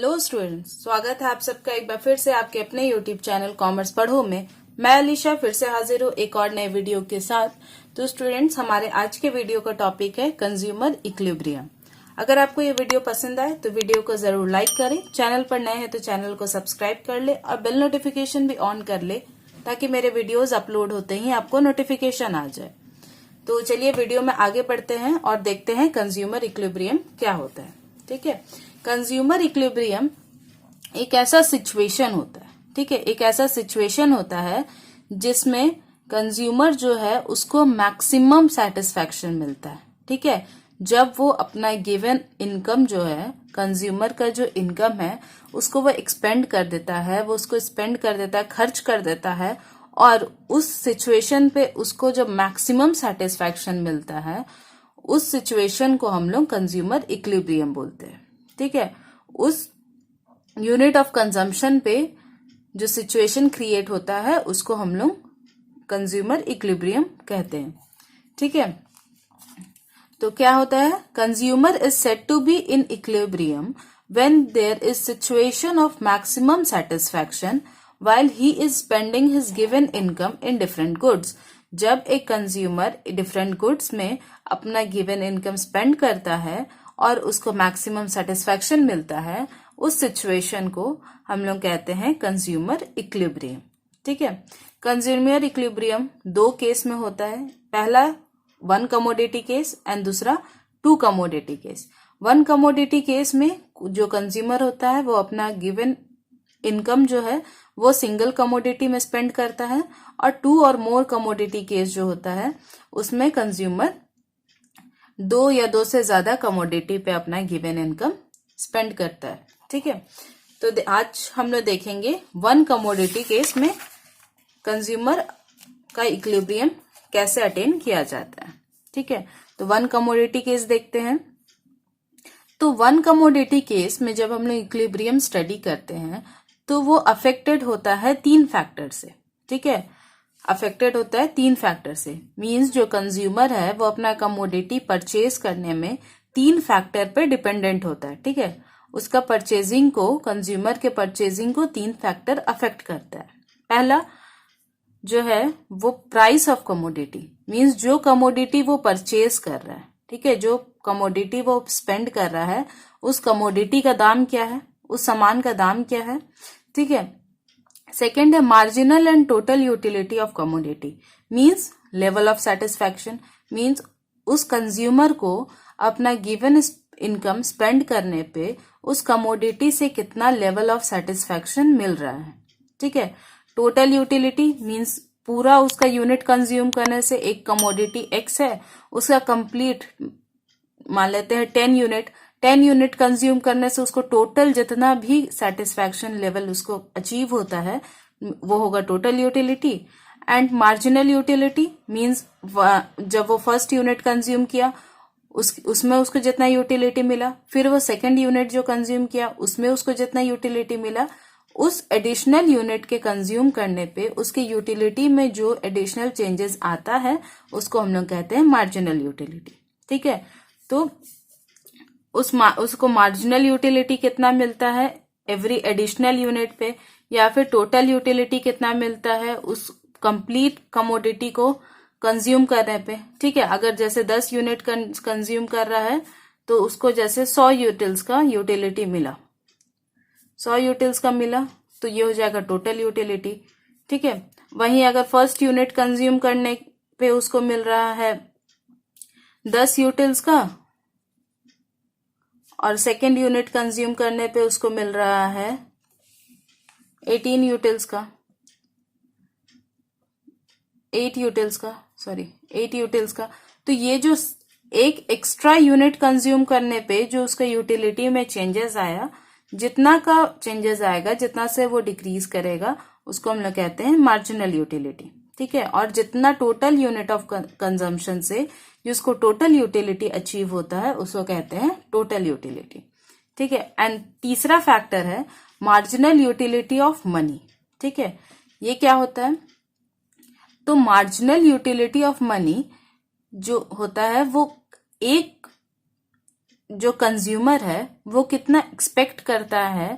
Hello students, स्वागत है आप सबका एक बार फिर से आपके अपने यूट्यूब चैनल कॉमर्स पढ़ो में। मैं अलीशा फिर से हाजिर हूँ एक और नए वीडियो के साथ। तो स्टूडेंट्स, हमारे आज के वीडियो का टॉपिक है कंज्यूमर इक्विलिब्रियम। अगर आपको ये वीडियो पसंद आए तो वीडियो को जरूर लाइक करें, चैनल पर नए हैं तो चैनल को सब्सक्राइब कर ले और बेल नोटिफिकेशन भी ऑन कर ले ताकि मेरे वीडियोज अपलोड होते ही आपको नोटिफिकेशन आ जाए। तो चलिए वीडियो में आगे बढ़ते हैं और देखते हैं कंज्यूमर इक्विलिब्रियम क्या होता है। ठीक है, कंज्यूमर इक्विलिब्रियम एक ऐसा सिचुएशन होता है, ठीक है, एक ऐसा सिचुएशन होता है जिसमें कंज्यूमर जो है उसको मैक्सिमम सेटिस्फैक्शन मिलता है। ठीक है, जब वो अपना गिवन इनकम जो है, कंज्यूमर का जो इनकम है उसको वो एक्सपेंड कर देता है, वो उसको स्पेंड कर देता है, खर्च कर देता है और उस सिचुएशन पे उसको जब मैक्सिमम सेटिस्फैक्शन मिलता है उस सिचुएशन को हम लोग कंज्यूमर इक्विलिब्रियम बोलते हैं। ठीक है, उस यूनिट ऑफ कंजम्पशन पे जो सिचुएशन क्रिएट होता है उसको हम लोग कंज्यूमर इक्विलिब्रियम कहते हैं। ठीक है, तो क्या होता है, consumer is said to be in equilibrium when there is situation of maximum satisfaction while he is spending his given income in different goods। जब एक कंज्यूमर डिफरेंट गुड्स में अपना गिवन इनकम स्पेंड करता है और उसको मैक्सिमम सेटिस्फैक्शन मिलता है, उस सिचुएशन को हम लोग कहते हैं कंज्यूमर इक्विलिब्रियम। ठीक है, कंज्यूमर इक्विलिब्रियम दो केस में होता है, पहला वन कमोडिटी केस एंड दूसरा two commodity case. One commodity case में जो कंज्यूमर होता है वो अपना गिवन इनकम जो है वो सिंगल कमोडिटी में स्पेंड करता है और टू और मोर कमोडिटी केस जो होता है उसमें कंज्यूमर दो या दो से ज्यादा कमोडिटी पे अपना गिवन इनकम स्पेंड करता है। ठीक है, तो आज हम लोग देखेंगे वन कमोडिटी केस में कंज्यूमर का इक्विलिब्रियम कैसे अटेन किया जाता है। ठीक है, तो वन कमोडिटी केस देखते हैं। तो वन कमोडिटी केस में जब हम लोग इक्विलिब्रियम स्टडी करते हैं तो वो अफेक्टेड होता है तीन फैक्टर से। ठीक है, अफेक्टेड होता है तीन फैक्टर से, मींस जो कंज्यूमर है वो अपना कमोडिटी परचेज करने में तीन फैक्टर पे डिपेंडेंट होता है। ठीक है, उसका परचेजिंग को, कंज्यूमर के परचेजिंग को तीन फैक्टर अफेक्ट करता है। पहला जो है वो प्राइस ऑफ कमोडिटी, मींस जो कमोडिटी वो परचेज कर रहा है, ठीक है, जो कमोडिटी वो स्पेंड कर रहा है उस कमोडिटी का दाम क्या है, उस सामान का दाम क्या है। ठीक है, सेकेंड है marginal and total utility of commodity, means level of satisfaction, means उस कंज्यूमर को अपना गिवन इनकम स्पेंड करने पे उस कमोडिटी से कितना लेवल ऑफ सेटिस्फैक्शन मिल रहा है। ठीक है, टोटल यूटिलिटी मींस पूरा उसका यूनिट कंज्यूम करने से, एक कमोडिटी एक्स है उसका कंप्लीट मान लेते हैं 10 यूनिट कंज्यूम करने से उसको टोटल जितना भी सेटिस्फैक्शन लेवल उसको अचीव होता है वो होगा total utility. And marginal utility means जब वो फर्स्ट यूनिट कंज्यूम किया उसमें उसको जितना यूटिलिटी मिला, फिर वो सेकंड यूनिट जो कंज्यूम किया उसमें उसको जितना यूटिलिटी मिला, उस एडिशनल यूनिट के कंज्यूम करने पे उसके यूटिलिटी में जो एडिशनल चेंजेस आता है उसको हम लोग कहते हैं मार्जिनल यूटिलिटी। ठीक है, तो उसको मार्जिनल यूटिलिटी कितना मिलता है एवरी एडिशनल यूनिट पे, या फिर टोटल यूटिलिटी कितना मिलता है उस कंप्लीट कमोडिटी को कंज्यूम करने पे। ठीक है, अगर जैसे 10 यूनिट कंज्यूम कर रहा है तो उसको जैसे 100 यूटिल्स का यूटिलिटी मिला, 100 यूटिल्स का मिला तो ये हो जाएगा टोटल यूटिलिटी। ठीक है, वहीं अगर फर्स्ट यूनिट कंज्यूम करने पे उसको मिल रहा है 10 यूटिल्स का और सेकेंड यूनिट कंज्यूम करने पे उसको मिल रहा है 18 यूटिल्स का, 8 यूटिल्स का, तो ये जो एक एक्स्ट्रा यूनिट कंज्यूम करने पे जो उसका यूटिलिटी में चेंजेस आया, जितना का चेंजेस आएगा, जितना से वो डिक्रीज करेगा उसको हम लोग कहते हैं मार्जिनल यूटिलिटी। ठीक है, और जितना टोटल यूनिट ऑफ कंजम्पशन से जिसको टोटल यूटिलिटी अचीव होता है उसको कहते हैं टोटल यूटिलिटी। ठीक है, एंड तीसरा फैक्टर है मार्जिनल यूटिलिटी ऑफ मनी। ठीक है, ये क्या होता है, तो मार्जिनल यूटिलिटी ऑफ मनी जो होता है वो एक जो कंज्यूमर है वो कितना एक्सपेक्ट करता है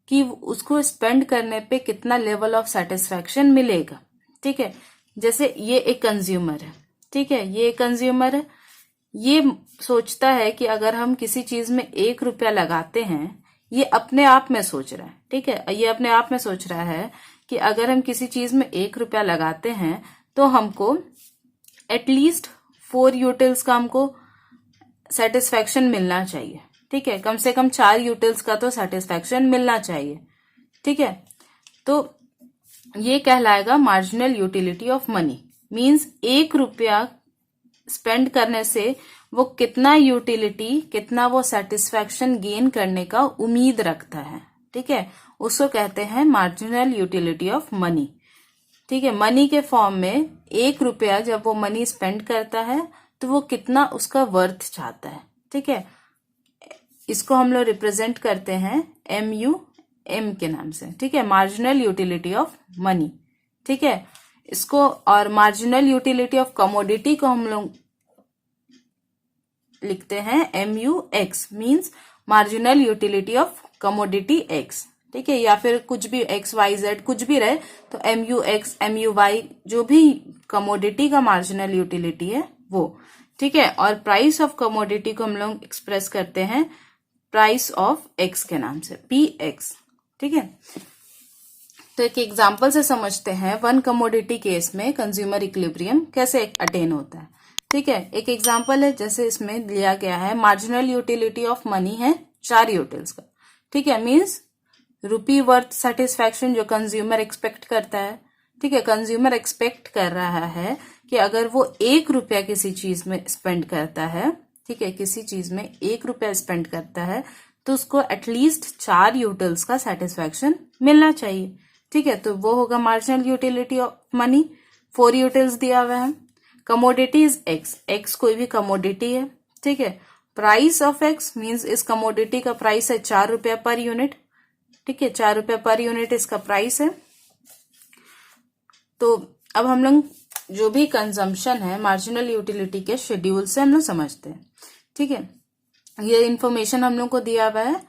कि उसको स्पेंड करने पे कितना लेवल ऑफ सेटिस्फैक्शन मिलेगा। ठीक है, जैसे ये एक कंज्यूमर है, ठीक है, ये एक कंज्यूमर है, ये सोचता है कि अगर हम किसी चीज में 1 रुपया लगाते हैं, ये अपने आप में सोच रहा है, ठीक है, ये अपने आप में सोच रहा है कि अगर हम किसी चीज में 1 रुपया लगाते हैं तो हमको एटलीस्ट 4 यूटिल्स का हमको सेटिस्फैक्शन मिलना चाहिए। ठीक है, कम से कम 4 यूटिल्स का तो सेटिस्फैक्शन मिलना चाहिए। ठीक है, तो ये कहलाएगा marginal utility of money. Means 1 रुपया स्पेंड करने से वो कितना यूटिलिटी, कितना वो सेटिस्फैक्शन गेन करने का उम्मीद रखता है। ठीक है, उसको कहते हैं मार्जिनल यूटिलिटी ऑफ मनी। ठीक है, मनी के फॉर्म में 1 रुपया जब वो मनी स्पेंड करता है तो वो कितना उसका वर्थ चाहता है। ठीक है, इसको हम लोग रिप्रेजेंट करते हैं MUM के नाम से। ठीक है, मार्जिनल यूटिलिटी ऑफ मनी। ठीक है, इसको और मार्जिनल यूटिलिटी ऑफ कमोडिटी को हम लोग लिखते हैं MUX, means marginal utility of commodity X। ठीक है, या फिर कुछ भी XYZ कुछ भी रहे तो MUX MUY जो भी कमोडिटी का मार्जिनल यूटिलिटी है वो। ठीक है, और प्राइस ऑफ कमोडिटी को हम लोग एक्सप्रेस करते हैं प्राइस ऑफ X के नाम से, PX। ठीक है, तो एक एग्जांपल से समझते हैं वन कमोडिटी केस में कंज्यूमर इक्विलिब्रियम कैसे अटेन होता है। ठीक है, एक एग्जांपल है, जैसे इसमें लिया गया है मार्जिनल यूटिलिटी ऑफ मनी है 4 यूटिल्स का। ठीक है, मींस रुपी वर्थ सेटिस्फैक्शन जो कंज्यूमर एक्सपेक्ट करता है। ठीक है, कंज्यूमर एक्सपेक्ट कर रहा है कि अगर वो 1 रुपया किसी चीज में स्पेंड करता है, ठीक है, किसी चीज में 1 रुपया स्पेंड करता है तो उसको एटलीस्ट 4 यूटिल्स का सेटिस्फैक्शन मिलना चाहिए। ठीक है, तो वो होगा marginal utility of money. 4 utils दिया हुआ है। कमोडिटी इज X कोई भी कमोडिटी है। ठीक है, प्राइस ऑफ X मींस इस कमोडिटी का प्राइस है 4 रुपया पर यूनिट। ठीक है, 4 रुपया पर यूनिट इसका प्राइस है। तो अब हम लोग जो भी कंजम्पशन है मार्जिनल यूटिलिटी के शेड्यूल से हम लोग समझते हैं। ठीक है, ये इंफॉर्मेशन हम लोग को दिया हुआ है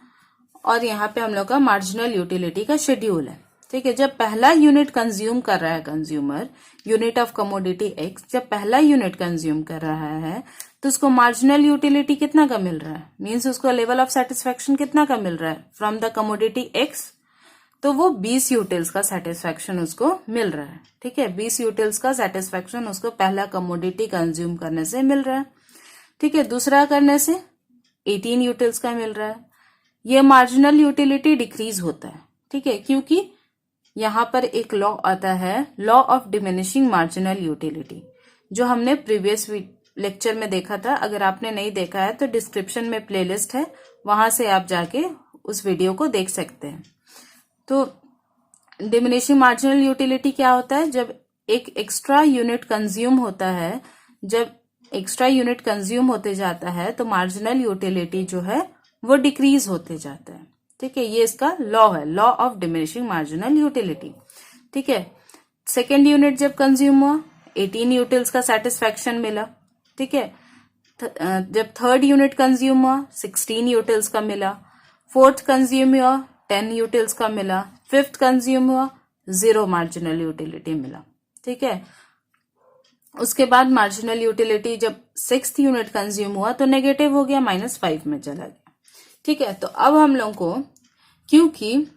और यहाँ पे हम लोग का मार्जिनल यूटिलिटी का शेड्यूल है। ठीक है, जब पहला यूनिट कंज्यूम कर रहा है consumer, unit of commodity X जब पहला यूनिट कंज्यूम कर रहा है तो उसको मार्जिनल यूटिलिटी कितना का मिल रहा है, मींस उसको लेवल ऑफ सेटिस्फैक्शन कितना का मिल रहा है फ्रॉम द कमोडिटी X, तो वो 20 यूटिल्स का सेटिस्फैक्शन उसको मिल रहा है। ठीक है, 20 यूटिल्स का सेटिस्फैक्शन उसको पहला कमोडिटी कंज्यूम करने से मिल रहा है। ठीक है, दूसरा करने से 18 यूटिल्स का मिल रहा है। ये मार्जिनल यूटिलिटी डिक्रीज होता है। ठीक है, क्योंकि यहां पर एक लॉ आता है, law of diminishing marginal utility, जो हमने प्रीवियस लेक्चर में देखा था। अगर आपने नहीं देखा है तो डिस्क्रिप्शन में प्लेलिस्ट है, वहां से आप जाके उस वीडियो को देख सकते हैं। तो डिमिनिशिंग मार्जिनल यूटिलिटी क्या होता है, जब एक एक्स्ट्रा यूनिट कंज्यूम होता है, जब एक्स्ट्रा यूनिट कंज्यूम होते जाता है तो मार्जिनल यूटिलिटी जो है वो डिक्रीज होते जाता है। ठीक है, ये इसका लॉ है, law of diminishing marginal utility. ठीक है, सेकेंड यूनिट जब कंज्यूम हुआ 18 यूटिल्स का सेटिस्फैक्शन मिला। ठीक है, जब थर्ड यूनिट कंज्यूम हुआ 16 यूटिल्स का मिला। फोर्थ कंज्यूम हुआ 10 यूटिल्स का मिला। फिफ्थ कंज्यूम हुआ 0 मार्जिनल यूटिलिटी मिला। ठीक है, उसके बाद मार्जिनल यूटिलिटी जब 6th यूनिट कंज्यूम हुआ तो नेगेटिव हो गया, -5 में चला गया। ठीक है, तो अब हम लोग को, क्योंकि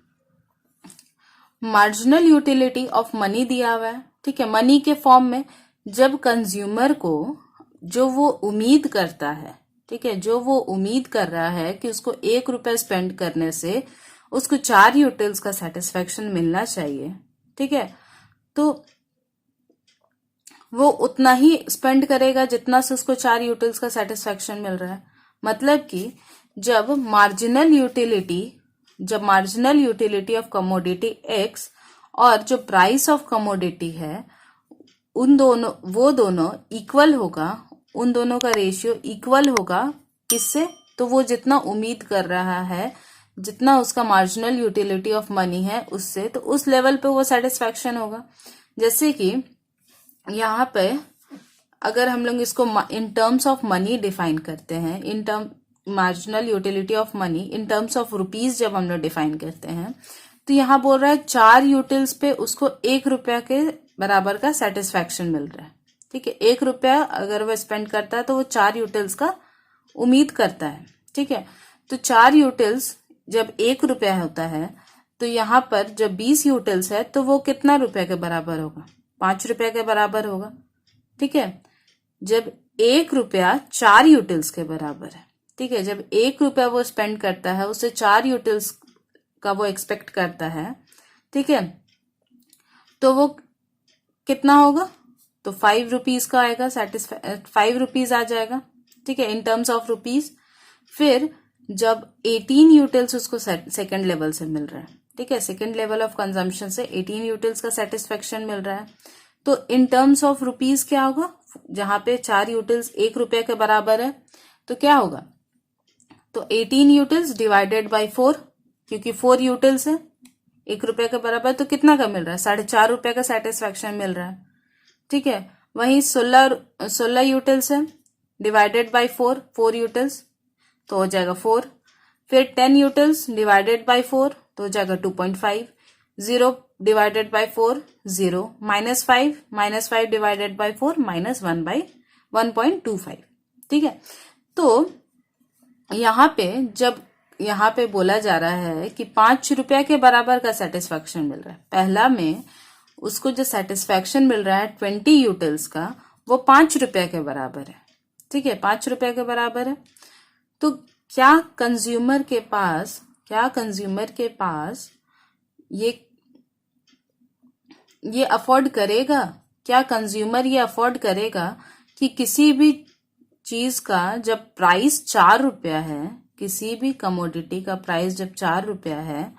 मार्जिनल यूटिलिटी ऑफ मनी दिया हुआ है, ठीक है, मनी के फॉर्म में, जब कंज्यूमर को जो वो उम्मीद करता है, ठीक है, जो वो उम्मीद कर रहा है कि उसको 1 रुपया स्पेंड करने से उसको 4 यूटिल्स का सेटिस्फैक्शन मिलना चाहिए। ठीक है, तो वो उतना ही स्पेंड करेगा जितना से उसको 4 यूटिल्स का सेटिस्फैक्शन मिल रहा है। मतलब कि जब marginal utility of commodity X और जो प्राइस ऑफ कमोडिटी है वो दोनों इक्वल होगा, उन दोनों का रेशियो इक्वल होगा। किससे? तो वो जितना उम्मीद कर रहा है, जितना उसका मार्जिनल यूटिलिटी ऑफ मनी है उससे, तो उस लेवल पे वो सेटिस्फैक्शन होगा। जैसे कि यहाँ पे अगर हम लोग इसको in terms of money define करते हैं, marginal utility of money in terms of rupees जब हम लोग डिफाइन करते हैं, तो यहाँ बोल रहा है 4 यूटिल्स पे उसको 1 रुपया के बराबर का सेटिस्फैक्शन मिल रहा है। ठीक है, 1 रुपया अगर वो स्पेंड करता है तो वो 4 यूटिल्स का उम्मीद करता है। ठीक है, तो 4 यूटिल्स जब 1 रुपया होता है तो यहाँ पर जब 20 यूटिल्स है तो वो कितना रुपया के बराबर होगा? 5 रुपया के बराबर होगा। ठीक है, जब 1 रुपया 4 यूटिल्स के बराबर है। ठीक है, जब 1 रुपया वो स्पेंड करता है उससे 4 यूटिल्स का वो एक्सपेक्ट करता है। ठीक है, तो वो कितना होगा? तो 5 रुपीज का आएगा, 5 रुपीज आ जाएगा। ठीक है, इन टर्म्स ऑफ रुपीज। फिर जब 18 यूटिल्स उसको सेकंड लेवल से मिल रहा है। ठीक है, सेकंड लेवल ऑफ कंजम्पशन से 18 यूटिल्स का सेटिस्फेक्शन मिल रहा है, तो इन टर्म्स ऑफ रुपीज क्या होगा? जहां पे 4 यूटिल्स 1 रुपये के बराबर है तो क्या होगा? तो 18 यूटिल्स डिवाइडेड बाई 4, क्योंकि 4 यूटिल्स है 1 रुपये के बराबर, तो कितना का मिल रहा है? 4.5 रुपये का सेटिस्फेक्शन मिल रहा है। ठीक है, वहीं 16 यूटिल्स है डिवाइडेड बाई 4 यूटिल्स तो हो जाएगा 4। फिर 10 यूटिल्स डिवाइडेड बाई 4 तो हो जाएगा 2.5। 0 डिवाइडेड बाई 4 0, -5 डिवाइडेड बाई 4 -1/1.25। ठीक है, तो यहाँ पे जब यहाँ पे बोला जा रहा है कि 5 रुपया के बराबर का सेटिस्फैक्शन मिल रहा है, पहला में उसको जो सेटिस्फैक्शन मिल रहा है 20 यूटिल्स का वो 5 रुपया के बराबर है। ठीक है, 5 रुपया के बराबर है, तो क्या कंज्यूमर के पास ये अफोर्ड करेगा? क्या कंज्यूमर ये अफोर्ड करेगा कि किसी भी चीज का जब प्राइस 4 रुपया है, किसी भी कमोडिटी का प्राइस जब 4 रुपया है,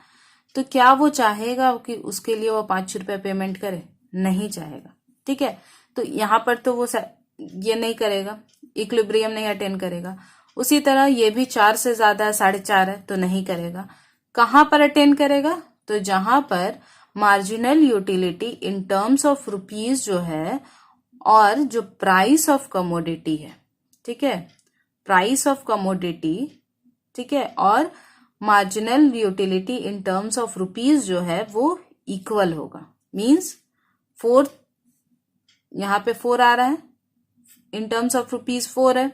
तो क्या वो चाहेगा कि उसके लिए वो 5 रुपया पेमेंट करे? नहीं चाहेगा। ठीक है, तो यहाँ पर तो वो ये नहीं करेगा, इक्विलिब्रियम नहीं अटेन करेगा। उसी तरह ये भी 4 से ज्यादा है, 4.5 है, तो नहीं करेगा। कहां पर अटेन करेगा? तो जहां पर marginal utility in terms of rupees जो है और जो प्राइस ऑफ कमोडिटी है, ठीक है, प्राइस ऑफ कमोडिटी, ठीक है, और marginal utility in terms of rupees जो है वो इक्वल होगा। मींस 4, यहां पे 4 आ रहा है, इन टर्म्स ऑफ रुपीज 4 है,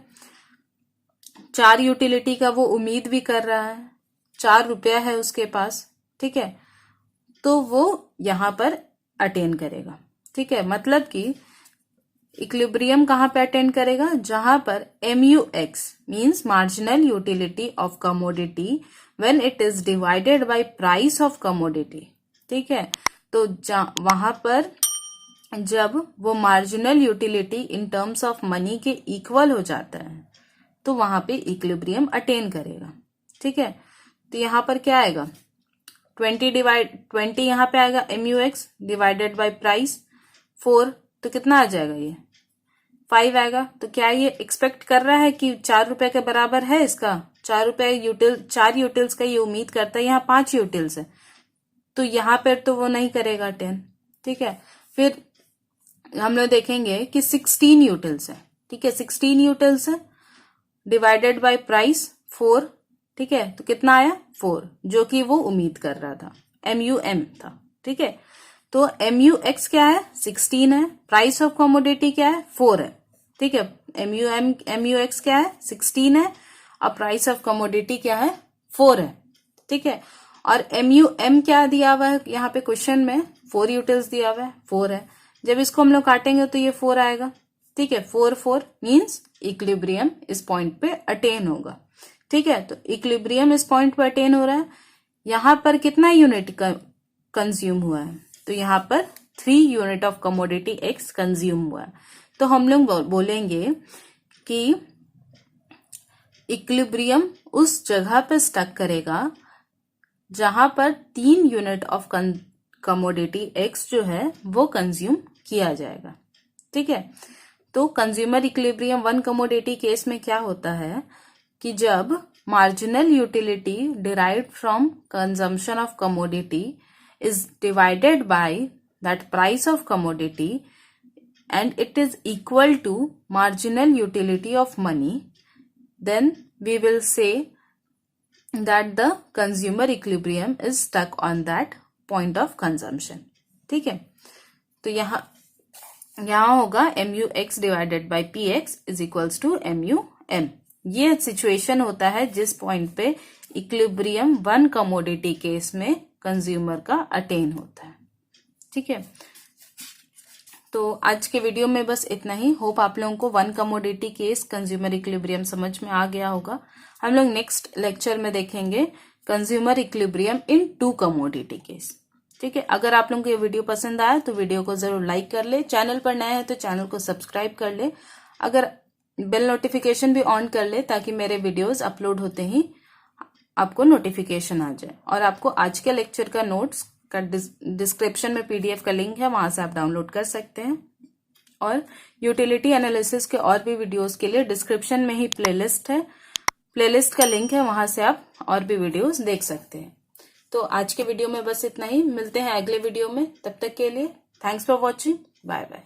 4 यूटिलिटी का वो उम्मीद भी कर रहा है, 4 रुपया है उसके पास। ठीक है, तो वो यहां पर अटेन करेगा। ठीक है, मतलब कि इक्विलिब्रियम कहां पे अटेन करेगा? जहां पर MUX means marginal utility of commodity when it is divided bye price of commodity. ठीक है, तो वहां पर जब वो marginal utility in terms of money के इक्वल हो जाता है तो वहां पे इक्विलिब्रियम अटेन करेगा। ठीक है, तो यहां पर क्या आएगा? 20 यहां पे आएगा MUX डिवाइडेड बाय प्राइस 4, तो कितना आ जाएगा? ये 5 आएगा। तो क्या ये एक्सपेक्ट कर रहा है कि 4 रुपए के बराबर है इसका? 4 रुपए 4 यूटिल्स का ये उम्मीद करता है, यहाँ 5 यूटिल्स है, तो यहाँ पर तो वो नहीं करेगा 10। ठीक है, फिर हम लोग देखेंगे कि 16 यूटिल्स है। ठीक है, 16 यूटिल्स है डिवाइडेड बाय प्राइस 4। ठीक है, तो कितना आया? 4, जो कि वो उम्मीद कर रहा था, MUM था। ठीक है, तो MUX क्या है? 16 है, प्राइस ऑफ कमोडिटी क्या है? 4 है। ठीक है, MUX क्या है? 16 है, और प्राइस ऑफ कमोडिटी क्या है? 4 है। ठीक है, और MUM क्या दिया हुआ है यहाँ पे क्वेश्चन में? 4 यूटिल्स दिया हुआ है, 4 है। जब इसको हम लोग काटेंगे तो ये 4 आएगा। ठीक है, 4 मीन्स इक्विलिब्रियम इस पॉइंट पे अटेन होगा। ठीक है, तो इक्विलिब्रियम इस पॉइंट पे अटेन हो रहा है। यहां पर कितना यूनिट कंज्यूम हुआ है? तो यहां पर 3 unit of commodity X consume हुआ है। तो हम लोग बोलेंगे कि इक्विलिब्रियम उस जगह पे स्टक करेगा जहां पर 3 यूनिट ऑफ कमोडिटी X जो है वो कंज्यूम किया जाएगा। ठीक है, तो कंज्यूमर इक्विलिब्रियम 1 कमोडिटी केस में क्या होता है कि जब marginal utility derived from consumption of commodity is divided by that price of commodity and it is equal to marginal utility of money, then we will say that the consumer equilibrium is stuck on that point of consumption. ठीक है, तो यहाँ होगा MUX divided by PX is equals to MUM. ये situation होता है जिस point पे इक्विलिब्रियम वन कमोडिटी केस में कंज्यूमर का अटेन होता है. ठीक है, तो आज के वीडियो में बस इतना ही. होप आप लोगों को one commodity case consumer equilibrium समझ में आ गया होगा. हम लोग नेक्स्ट लेक्चर में देखेंगे consumer equilibrium in two commodity case. ठीक है, अगर आप लोगों को ये वीडियो पसंद आया तो वीडियो को जरूर लाइक कर ले. चैनल पर नया है तो चैनल को सब्सक्राइब कर ले. अगर बेल नोटिफिकेशन भी ऑन कर ले ताकि मेरे वीडियोस अपलोड होते ही आपको नोटिफिकेशन आ जाए. और आपको आज के लेक्चर का नोट्स का डिस्क्रिप्शन में PDF का लिंक है, वहां से आप डाउनलोड कर सकते हैं. और यूटिलिटी एनालिसिस के और भी वीडियोस के लिए डिस्क्रिप्शन में ही प्लेलिस्ट है, प्लेलिस्ट का लिंक है, वहां से आप और भी वीडियोस देख सकते हैं. तो आज के वीडियो में बस इतना ही. मिलते हैं अगले वीडियो में. तब तक के लिए thanks for watching. Bye bye.